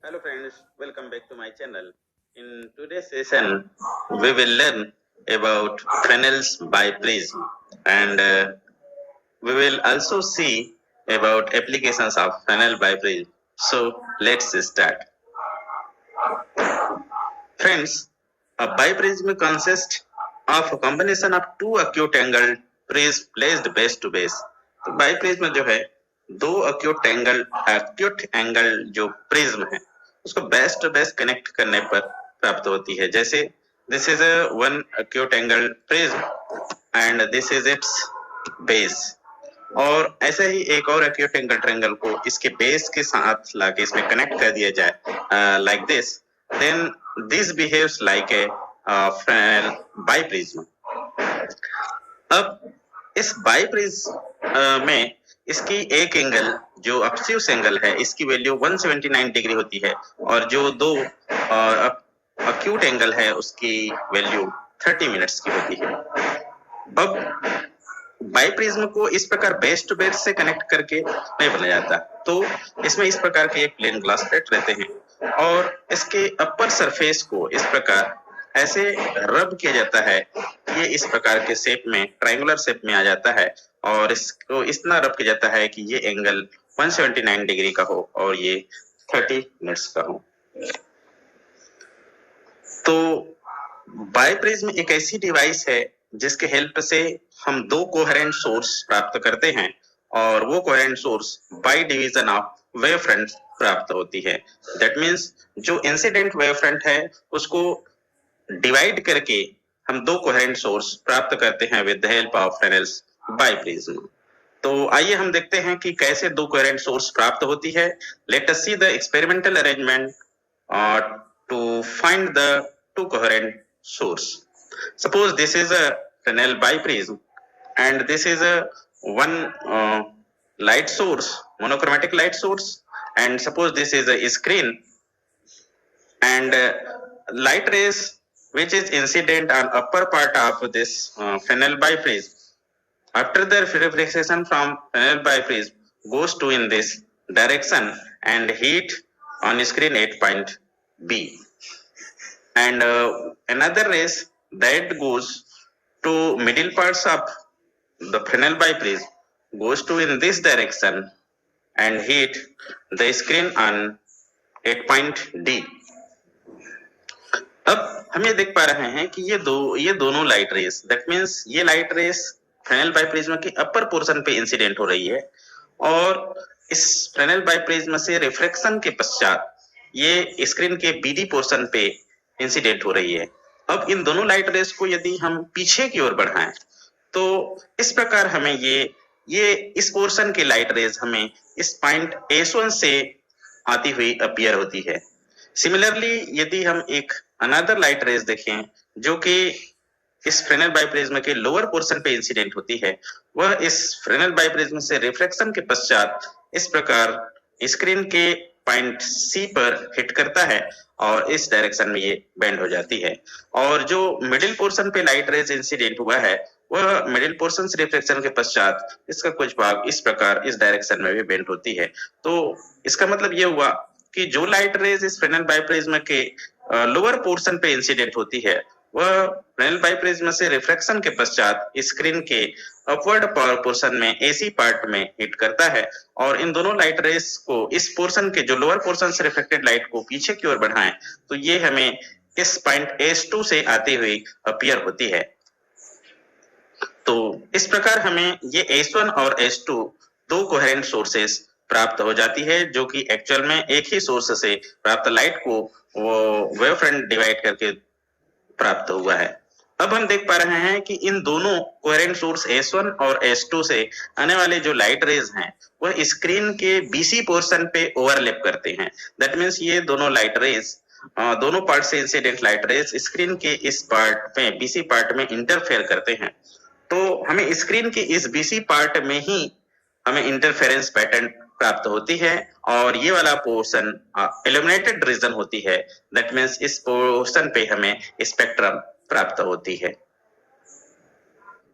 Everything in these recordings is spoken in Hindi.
Hello friends, welcome back to my channel. In today's session, we will learn about Fresnel's by Prism and we will also see about applications of Fresnel by Prism. So let's start. Friends, a biprism consists of a combination of two acute angled prisms placed base to base. तो बाइप्रिज्म जो है दो acute angle जो प्रिज्म है उसको बेस टू बेस कनेक्ट करने पर प्राप्त होती है. जैसे this is a one acute angle prism and this is it's base, और ऐसे ही एक और acute angle ट्रायंगल को इसके बेस के साथ लाके इसमें कनेक्ट कर दिया जाए like this, then this behaves like a Fresnel biprism. अब इस बाइप्रिज्म में इसकी एक एंगल जो ऑब्ट्यूस एंगल है इसकी वैल्यू 179 डिग्री होती है और जो दो अक्यूट एंगल है उसकी वैल्यू 30 मिनट्स की होती है. अब बाइप्रिज्म को इस प्रकार बेस टू बेस से कनेक्ट करके नहीं बनाया जाता, तो इसमें इस प्रकार के एक प्लेन ग्लास प्लेट रहते हैं और इसके अपर सरफेस को इस प्रकार ऐसे रब किया जाता है कि ये इस प्रकार के शेप में ट्रायंगुलर शेप में आ जाता है और इसको इतना रब किया जाता है कि ये एंगल 179 डिग्री का हो और ये 30 मिनट्स का हो. तो बाइप्रिज्म एक ऐसी डिवाइस है जिसके हेल्प से हम दो कोहेरेंट सोर्स प्राप्त करते हैं और वो coherent source by division of wave front प्राप्त होती है. दैट मींस जो इंसिडेंट वेव फ्रंट है उसको डिवाइड करके हम दो कोहेरेंट सोर्स प्राप्त करते हैं with the help of Fresnel's biprism. तो आइए हम देखते हैं कि कैसे दो कोहेरेंट सोर्स प्राप्त होती है. Let us see the experimental arrangement to find the two coherent source. Suppose this is a Fresnel biprism and this is a one light source, monochromatic light source, and suppose this is a screen and light rays which is incident on upper part of this Fresnel biprism. After the reflection from Fresnel biprism goes to in this direction and hit on screen 8 point B, and another rays that goes to middle parts of the Fresnel biprism goes to in this direction and hit the screen on 8 point D. अब हम ये देख पा रहे हैं कि ये दोनों लाइट रेस, दैट मींस ये लाइट रेस Fresnel biprism के अपर पोर्शन पे इंसिडेंट हो रही है और इस Fresnel biprism से रिफ्लेक्शन के पश्चात ये स्क्रीन के बीडी पोर्शन पे इंसिडेंट हो रही है. अब इन दोनों लाइट रेस को यदि हम पीछे की ओर बढ़ाएं तो इस प्रकार हमें ये इस पोर्शन के लाइट रेस हमें इस पॉइंट S1 से आती हुई अपीयर होती है. सिमिलरली यदि हम एक अनदर लाइट रेस देखें जो कि इस Fresnel biprism के लोअर पोर्शन पे इंसिडेंट होती है, वह इस Fresnel biprism से रिफ्लेक्शन के पश्चात इस प्रकार स्क्रीन के पॉइंट C पर हिट करता है और इस डायरेक्शन में ये बेंड हो जाती है. और जो मिडिल पोर्शन पे लाइट रेज इंसिडेंट हुआ है वह मिडिल पोर्शन से रिफ्लेक्शन के पश्चात इसका कुछ भाग इस प्रकार इस डायरेक्शन में भी बेंड होती है. तो इसका मतलब ये हुआ कि जो लाइट रेज इस Fresnel biprism के लोअर पोर्शन पे इंसिडेंट होती है वह Fresnel biprism से रिफ्लेक्शन के पश्चात स्क्रीन के अपवर्ड पोर्शन में AC पार्ट में हिट करता है और इन दोनों लाइट रेस को इस पोर्शन के जो लोअर पोर्शन से रिफ्लेक्टेड लाइट को पीछे की ओर बढ़ाएं तो ये हमें इस पॉइंट S2 से आती हुई अपीयर होती है. तो इस प्रकार हमें ये S1 और S2 दो कोहेरेंट सोर्सेस प्राप्त हो जाती है जो कि एक्चुअल में एक ही सोर्स से प्राप्त लाइट को वो वेव फ्रंट डिवाइड करके प्राप्त हुआ है. अब हम देख पा रहे हैं कि इन दोनों कोहेरेंट सोर्स S1 और S2 से आने वाले जो लाइट रेज हैं वह स्क्रीन के BC पोर्शन पे ओवरलैप करते हैं. दैट मींस ये दोनों लाइट रेज दोनों पार्ट से इंसिडेंट लाइट रेज स्क्रीन के इस पार्ट में BC पार्ट में इंटरफेयर करते हैं. तो हमें स्क्रीन के इस BC पार्ट में ही हमें इंटरफेरेंस पैटर्न प्राप्त होती है और ये वाला पोर्शन इल्यूमिनेटेड रीजन होती है. दैट मींस इस पोर्शन पे हमें स्पेक्ट्रम प्राप्त होती है.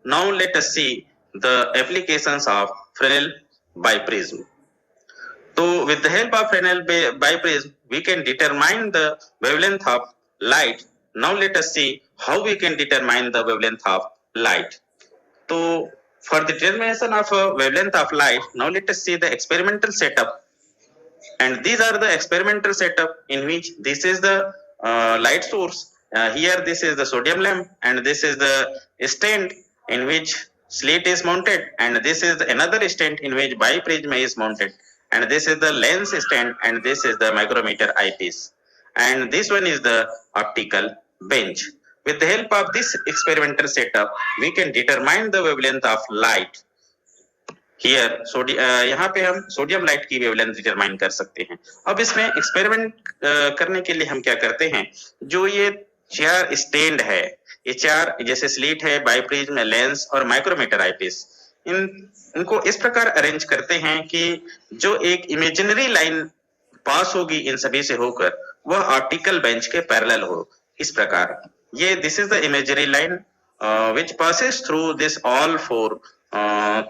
Now let us see the applications of Fresnel biprism. So with the help of Fresnel biprism we can determine the wavelength of light. Now let us see how we can determine the wavelength of light. So for the determination of wavelength of light, now let us see the experimental setup. And these are the experimental setup in which this is the light source. Here this is the sodium lamp, and this is the stand in which slit is mounted, and this is another stand in which biprism is mounted, and this is the lens stand, and this is the micrometer eyepiece, and this one is the optical bench. With the help of this experimental setup, we can determine the wavelength of light. Here यहाँ पे हम सोडियम लाइट की वेवलेंथ डिटरमाइन कर सकते हैं। अब इसमें एक्सपेरिमेंट करने के लिए हम क्या करते हैं, जो ये चार स्टैंड है, ये चार जैसे स्लिट है, बाइप्रिज्म, लेंस और माइक्रोमीटर आईपीस, इनको इस प्रकार अरेंज करते हैं कि जो एक इमेजिनरी लाइन पास होगी इन सभी से होकर वह ऑप्टिकल बेंच के पैरेलल हो। इस प्रकार ये this is the imaginary line which passes through this all four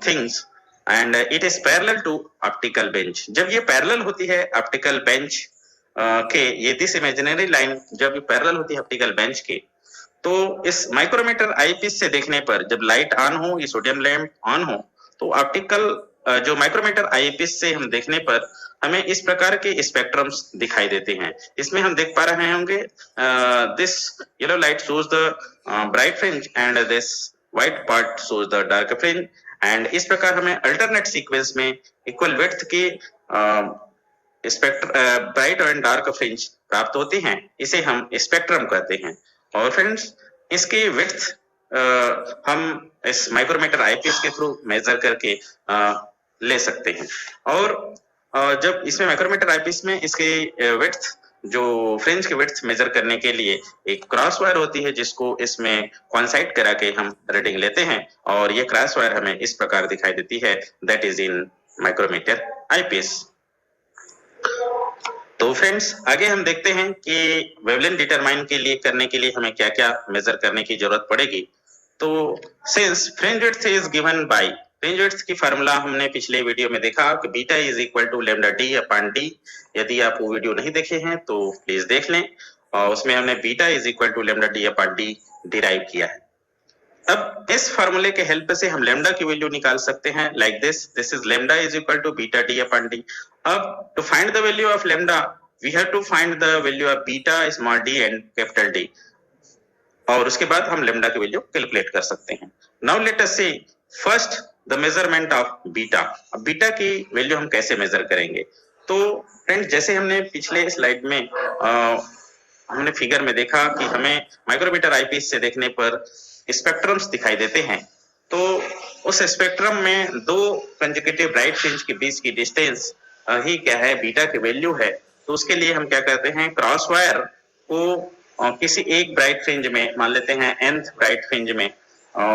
things and it is parallel to optical bench. जब ये पैरेलल होती है ऑप्टिकल बेंच के, ये दिस इमेजिनरी लाइन जब पैरेलल होती है ऑप्टिकल बेंच के, तो इस माइक्रोमीटर आईपीस से देखने पर जब लाइट ऑन हो, ये सोडियम लैंप ऑन हो, तो ऑप्टिकल जो माइक्रोमीटर आईपीस से हम देखने पर हमें इस प्रकार के स्पेक्ट्रम्स दिखाई देते हैं। इसमें हम देख पा रहे होंगे this yellow light shows the bright fringe and this white part shows the dark fringe, and इस प्रकार हमें अल्टरनेट सीक्वेंस में इक्वल विड्थ के ब्राइट एंड डार्क फ्रिंज प्राप्त होते हैं। इसे हम स्पेक्ट्रम कहते हैं। और फ्रेंड्स इसकी विड्थ हम इस माइक्रोमीटर आईपीस के थ्रू मेजर करके ले सकते हैं। और जब इसमें माइक्रोमीटर आईपीस में इसके विड्थ जो फ्रिंज की विड्थ मेजर करने के लिए एक क्रॉस वायर होती है जिसको इसमें कॉन्साइड करा के हम रीडिंग लेते हैं, और ये क्रॉस वायर हमें इस प्रकार दिखाई देती है, that is in micrometer eyepiece. तो फ्रेंड्स आगे हम देखते हैं कि वेवलेंथ डिटरमाइन के लिए करने के लिए हमें क्या क्या मेजर करने की जरूरत पड़ेगी। तो since fringe width is given by, fringe width की फार्मूला हमने पिछले वीडियो में देखा कि beta is equal to lambda D upon D. यदि आप वो वीडियो नहीं देखे हैं तो प्लीज देख लें, और उसमें हमने beta is equal to lambda D upon D derive किया है। अब इस फार्मूले के हेल्प से हम लैम्डा की वैल्यू निकाल सकते हैं like this, this is lambda is equal to beta D upon D. अब to find the value of lambda we have to find the value of beta small D and capital D, और उसके बाद हम लैम्डा की वैल्यू कैलकुलेट कर सकते हैं। Now let us see first the measurement of beta. अब बीटा की वैल्यू हम कैसे मेजर करेंगे? तो फ्रेंड्स जैसे हमने पिछले स्लाइड में हमने फिगर में देखा कि हमें माइक्रोमीटर आईपीस से देखने पर स्पेक्ट्रम्स दिखाई देते हैं, तो उस स्पेक्ट्रम में दो कंसेक्यूटिव ब्राइट फ्रिंज के बीच की डिस्टेंस ही क्या है, बीटा की वैल्यू है। तो उसके लिए हम क्या करते हैं, क्रॉस वायर को किसी एक ब्राइट फ्रिंज में मान लेते हैं, nth ब्राइट फ्रिंज में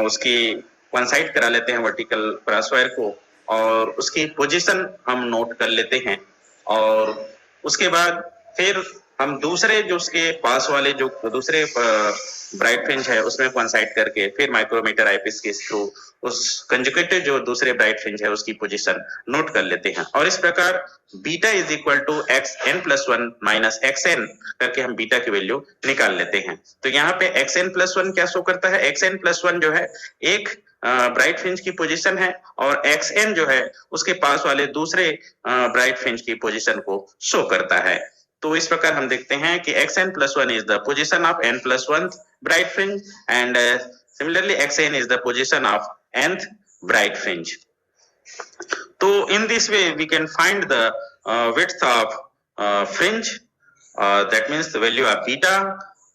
उसकी कॉन्साइड करा लेते हैं वर्टिकल क्रॉस वायर को, और उसकी पोजीशन हम नोट कर लेते हैं, और उसके बाद फिर हम दूसरे जो उसके पास वाले जो दूसरे ब्राइट फ्रिंज है उसमें कॉन्साइड करके फिर माइक्रोमीटर आईपीस के थ्रू उस कंजुगेटेड जो दूसरे ब्राइट फ्रिंज है उसकी पोजीशन नोट कर लेते हैं, और इस प्रकार beta is equal to xn+1 minus xn करके हम बीटा की वैल्यू निकाल लेते हैं। तो यहाँ पे xn+1 क्या शो करता है, xn+1 जो है एक ब्राइट फ्रिंज की पोजीशन है, और xn जो है उसके पास वाले दूसरे ब्राइट फ्रिंज की पोजीशन को शो करता है। तो इस प्रकार हम देखते हैं कि xn+1 is the position of n+1 bright fringe, and similarly xn is the position of nth bright fringe. So in this way we can find the width of fringe, that means the value of beta.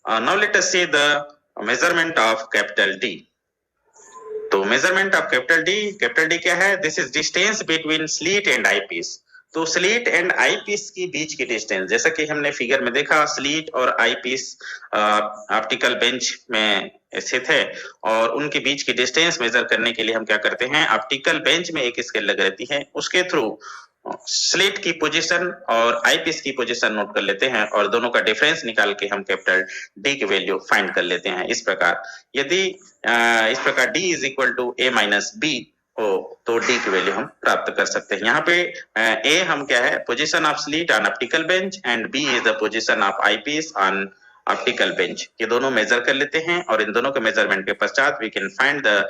Now let us see the measurement of capital D. तो measurement of capital D क्या है, this is distance between slit and eyepiece. तो स्लीट एंड आई पीस की बीच की डिस्टेंस, जैसा कि हमने फिगर में देखा, स्लीट और आई पीस ऑप्टिकल बेंच में स्थित है, और उनके बीच की डिस्टेंस मेजर करने के लिए हम क्या करते हैं, ऑप्टिकल बेंच में एक स्केल लग रहती है, उसके थ्रू स्लीट की पोजीशन और आई पीस की पोजीशन नोट कर लेते हैं, और दोनों का डिफरेंस निकाल के हम कैपिटल डी की वैल्यू फाइंड कर लेते हैं। इस प्रकार यदि इस प्रकार D is equal to a minus B, तो डी की वैल्यू हम प्राप्त कर सकते हैं। यहाँ पे ए हम क्या है, position of slit on optical bench, and B is the position of eyepiece on optical bench. ये दोनों मेजर कर लेते हैं और इन दोनों के मेजरमेंट के पश्चात we can find the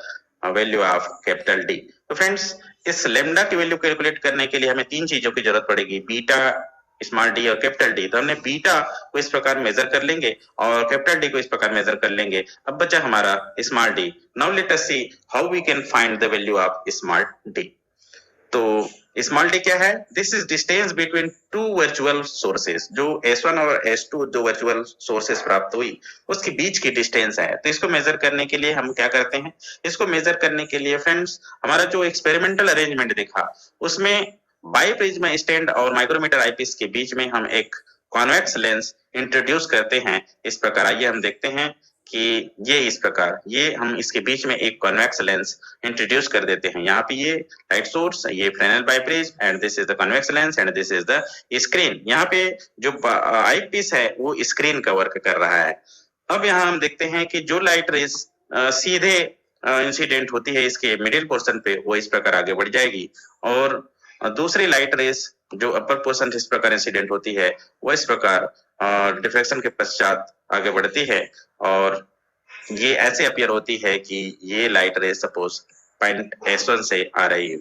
value of capital D. तो फ्रेंड्स, इस लेमडा की वैल्यू कैलकुलेट करने के लिए हमें तीन चीजों की जरूरत पड़ेगी, बीटा, स्मॉल डी और कैपिटल डी। तो हमने बीटा को इस प्रकार मेजर कर लेंगे और कैपिटल डी को इस प्रकार मेजर कर लेंगे। अब बचा हमारा small D. Now let us see how we can find the value of small D. तो स्मॉल डी क्या है? This is distance between two virtual sources. जो S1 और S2 जो वर्चुअल सोर्सेस प्राप्त हुई उसके बीच की डिस्टेंस है। तो इसको मेजर करने के लिए हम क्या करते हैं, इसको मेजर करने के लिए फ्रेंड्स हमारा जो एक्सपेरिमेंटल अरेंजमेंट देखा उसमें बाइप्रिज्म स्टैंड और माइक्रोमीटर आईपीस के बीच में हम एक कॉन्वेक्स लेंस इंट्रोड्यूस करते हैं इस प्रकार। आइए हम देखते हैं कि ये इस प्रकार, ये हम इसके बीच में एक कॉन्वेक्स लेंस इंट्रोड्यूस कर देते हैं। यहाँ पे ये लाइट सोर्स, ये Fresnel biprism and this is the convex lens and this is the screen. यहाँ पे जो आईपीस है वो स्क्रीन का वर्क कर रहा है। अब यहाँ हम देखते हैं कि जो लाइट रेस सीधे इंसिडेंट होती है इसके मिडिल पोर्शन पे, वो इस प्रकार आगे बढ़ जाएगी, और दूसरी लाइट रेस जो अपर पोर्शन इस प्रकार इंसिडेंट होती है वो इस प्रकार डिफ्लेक्शन के पश्चात आगे बढ़ती है, और ये ऐसे अपीयर होती है कि ये light rays suppose point S1 से आ रही है।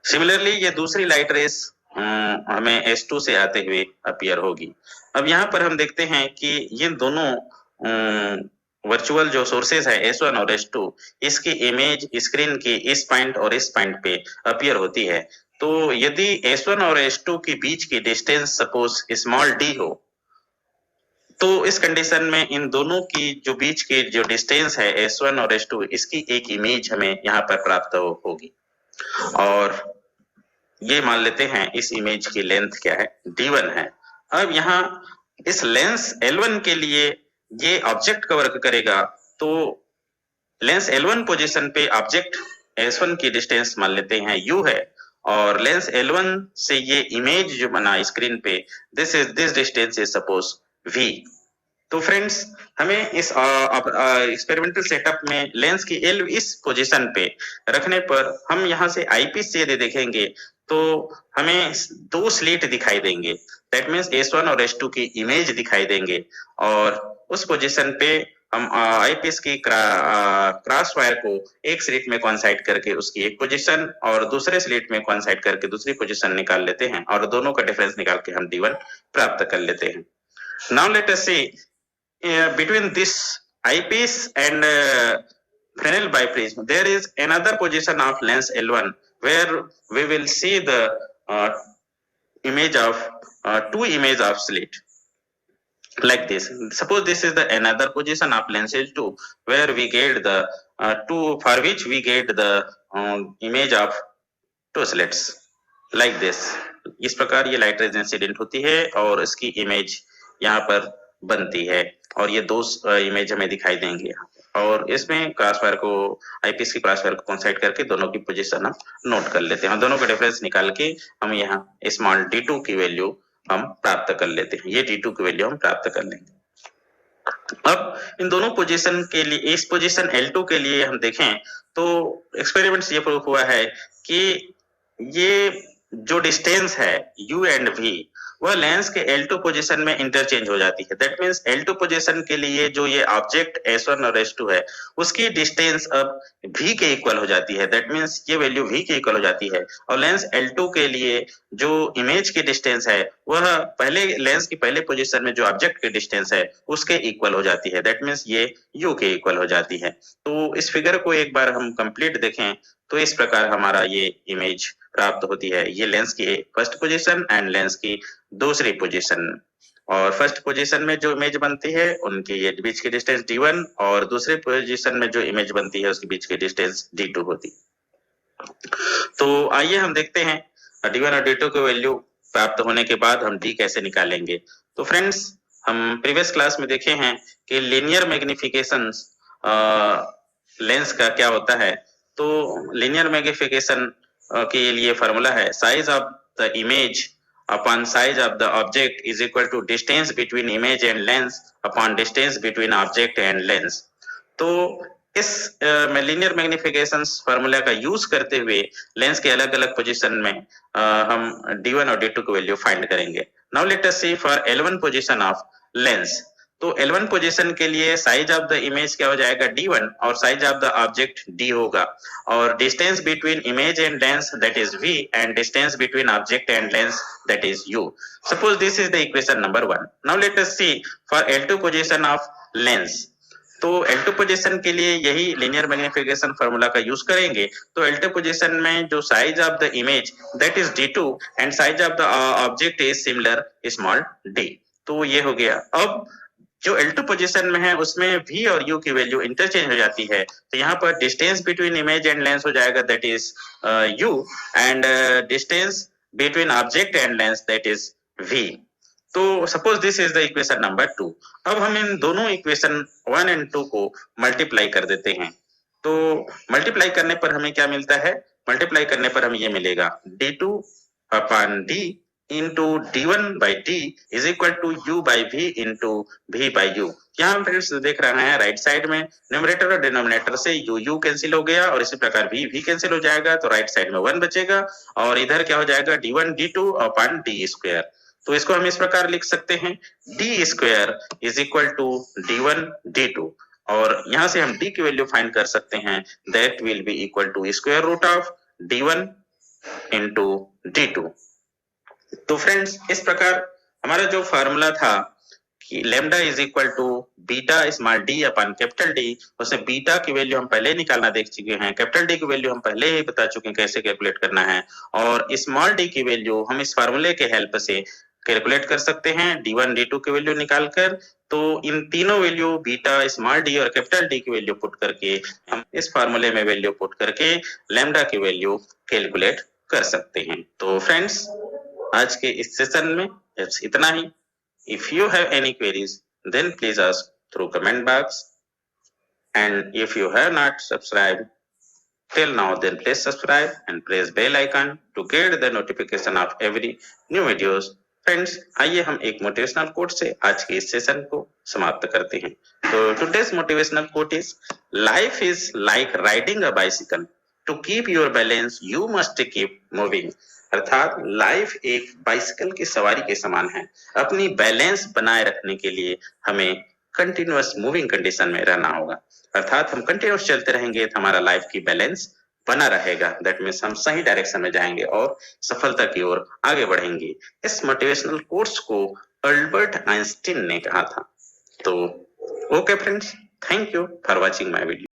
सिमिलरली ये दूसरी लाइट रेस हमें S2 से आते हुए अपीयर होगी। अब यहाँ पर हम देखते हैं कि ये दोनों वर्चुअल जो सोर्सेस है S1 और S2, इसकी इमेज स्क्रीन के इस पॉइंट और इस पॉइंट पे अपीयर होती है। तो यदि S1 और S2 के बीच की डिस्टेंस सपोज स्मॉल d हो, तो इस कंडीशन में इन दोनों की जो बीच की जो डिस्टेंस है S1 और S2, इसकी एक इमेज हमें यहाँ पर प्राप्त होगी। और ये मान लेते हैं इस इमेज की लेंथ क्या है, d1 है। अब यहाँ इस लेंस L1 के लिए ये ऑब्जेक्ट का वर्क करेगा, तो लेंस L1 पोजीशन पे ऑब्जेक्ट S1 की डिस्टेंस मान लेते हैं u है, और लेंस L1 से ये इमेज जो बना स्क्रीन पे, this distance is suppose v। तो फ्रेंड्स, हमें इस एक्सपेरिमेंटल सेटअप में लेंस की L इस पोजीशन पे रखने पर हम यहाँ से आईपीस से यदि देखेंगे तो हमें दो स्लिट दिखाई देंगे। दैट मीन्स S1 और S2 की इमेज दिखाई देंगे, और उस पोजीशन पे हम आईपीस की क्रॉस वायर को एक स्लिट में कॉन्साइड करके उसकी एक पोजीशन और दूसरे स्लिट में कॉन्साइड करके दूसरी पोजीशन निकाल लेते हैं, और दोनों का डिफरेंस निकाल के हम d1 प्राप्त कर लेते हैं। Now let us see between this eyepiece and Fresnel biprism, there is another position of lens L1 where we will see the image of two image of slit like this. Suppose this is the another position of lens L2 where we get the for which we get the image of two slits like this. इस प्रकार ये लाइट रेज इंसिडेंट होती है और इसकी इमेज यहाँ पर बनती है, और ये दो इमेज हमें दिखाई देंगे। और इसमें क्रॉसवायर को आईपीस की क्रॉसवायर को कॉन्साइड करके दोनों की पोजीशन हम नोट कर लेते हैं, दोनों का डिफरेंस निकाल के हम यहाँ स्मॉल d2 की वैल्यू हम प्राप्त कर लेते हैं। ये d2 की वैल्यू हम प्राप्त कर लेंगे। अब इन दोनों पोजीशन के लिए, इस पोजीशन L2 के लिए हम देखें तो एक्सपेरिमेंट ये प्रूफ हुआ है कि ये जो डिस्टेंस है u एंड v वह लेंस के L2 पोजीशन में इंटरचेंज हो जाती है। दैट मींस L2 पोजीशन के लिए जो ये ऑब्जेक्ट S1 और S2 है उसकी डिस्टेंस अब v के इक्वल हो जाती है। दैट मींस ये वैल्यू v के इक्वल हो जाती है, और लेंस L2 के लिए जो इमेज की डिस्टेंस है वह पहले लेंस की पहले पोजीशन में जो ऑब्जेक्ट की डिस्टेंस है उसके इक्वल हो जाती है। दैट मींस ये u के इक्वल हो जाती है। तो इस फिगर को एक बार हम कंप्लीट देखें तो इस प्रकार हमारा ये इमेज प्राप्त होती है। ये लेंस की फर्स्ट पोजीशन एंड लेंस की दूसरी पोजीशन, और फर्स्ट पोजीशन में जो इमेज बनती है उनकी ये बीच की डिस्टेंस d1, और दूसरे पोजीशन में जो इमेज बनती है उसकी बीच की डिस्टेंस d2 होती। तो आइए हम देखते हैं d1 और d2 की वैल्यू प्राप्त होने के बाद हम d कैसे निकालेंगे। तो फ्रेंड्स, हम प्रीवियस क्लास में देखे हैं कि लीनियर मैग्निफिकेशन लेंस का क्या होता है। तो लीनियर मैग्निफिकेशन के लिए फॉर्मूला है size of the image upon size of the object is equal to distance between image and lens upon distance between object and lens। तो इस लीनियर मैग्निफिकेशन फार्मूला का यूज करते हुए लेंस के अलग अलग पोजीशन में हम D1 और D2 की वैल्यू फाइंड करेंगे। Now let us see for L1 position of lens. तो L1 पोजीशन के लिए साइज ऑफ द इमेज क्या हो जाएगा D1 और size of the object D होगा और distance between image and lens that is V and distance between object and lens that is U। Suppose this is the equation number 1। Now let us see for L2 position of lens. तो L2 पोजीशन के लिए यही लीनियर मैग्निफिकेशन फार्मूला का यूज करेंगे। तो L2 पोजीशन में जो size of the image that is D2 and size of the object is similar small d। तो ये हो गया। अब जो L2 पोजीशन में है उसमें V और U की वैल्यू इंटरचेंज हो जाती है। तो यहाँ पर distance between image and lens हो जाएगा that is U and distance between object and lens that is V। तो suppose this is the equation number 2। अब हम इन दोनों इक्वेशन 1 एंड 2 को मल्टीप्लाई कर देते हैं। तो मल्टीप्लाई करने पर हमें क्या मिलता है? मल्टीप्लाई करने पर हमें ये मिलेगा D2 upon D into D1 by D is equal to U by V into V by U। यहाँ फ्रेंड्स देख रहे हैं राइट साइड में न्यूमरेटर और डिनोमिनेटर से U कैंसिल हो गया और इसी प्रकार V कैंसिल हो जाएगा तो राइट साइड में 1 बचेगा और इधर क्या हो जाएगा D1 D2 upon D square. तो इसको हम इस प्रकार लिख सकते हैं D square is equal to D1 D2 और यहाँ से हम D की वैल्यू फाइंड कर सकते हैं that will be equal to square root of D1 into D2। तो फ्रेंड्स इस प्रकार हमारा जो फार्मूला था कि lambda is equal to beta small D upon capital D, उसमें बीटा की वैल्यू हम पहले निकालना देख चुके हैं, कैपिटल डी की वैल्यू हम पहले ही बता चुके हैं कैसे कैलकुलेट करना है और स्मॉल डी की वैल्यू हम इस फार्मूले के हेल्प से कैलकुलेट कर सकते हैं D1 D2 की वैल्यू निकालकर। तो इन तीनों वैल्यू बीटा स्मॉल डी और कैपिटल डी की वैल्यू पुट करके हम इस फार्मूले में वैल्यू पुट करके लैम्डा की वैल्यू कैलकुलेट कर सकते हैं। तो फ्रेंड्स आज के इस सेशन में बस इतना ही। If you have any queries, then please ask through comment box. And if you have not subscribed till now, then please subscribe and press bell icon to get the notification of every new videos. Friends आइए हम एक मोटिवेशनल कोट से आज के इस सेशन को समाप्त करते हैं। तो today's motivational quote is life is like riding a bicycle, to keep your balance you must keep moving. अर्थात लाइफ एक बाइसिकल की सवारी के समान है, अपनी बैलेंस बनाए रखने के लिए हमें कंटिन्यूअस मूविंग कंडीशन में रहना होगा। अर्थात हम कंटिन्यूअस चलते रहेंगे तो हमारा लाइफ की बैलेंस बना रहेगा। दैट मीन्स हम सही डायरेक्शन में जाएंगे और सफलता की ओर आगे बढ़ेंगे। इस मोटिवेशनल कोट्स को अल्बर्ट आइंस्टीन ने कहा था। तो okay friends, thank you for watching my video.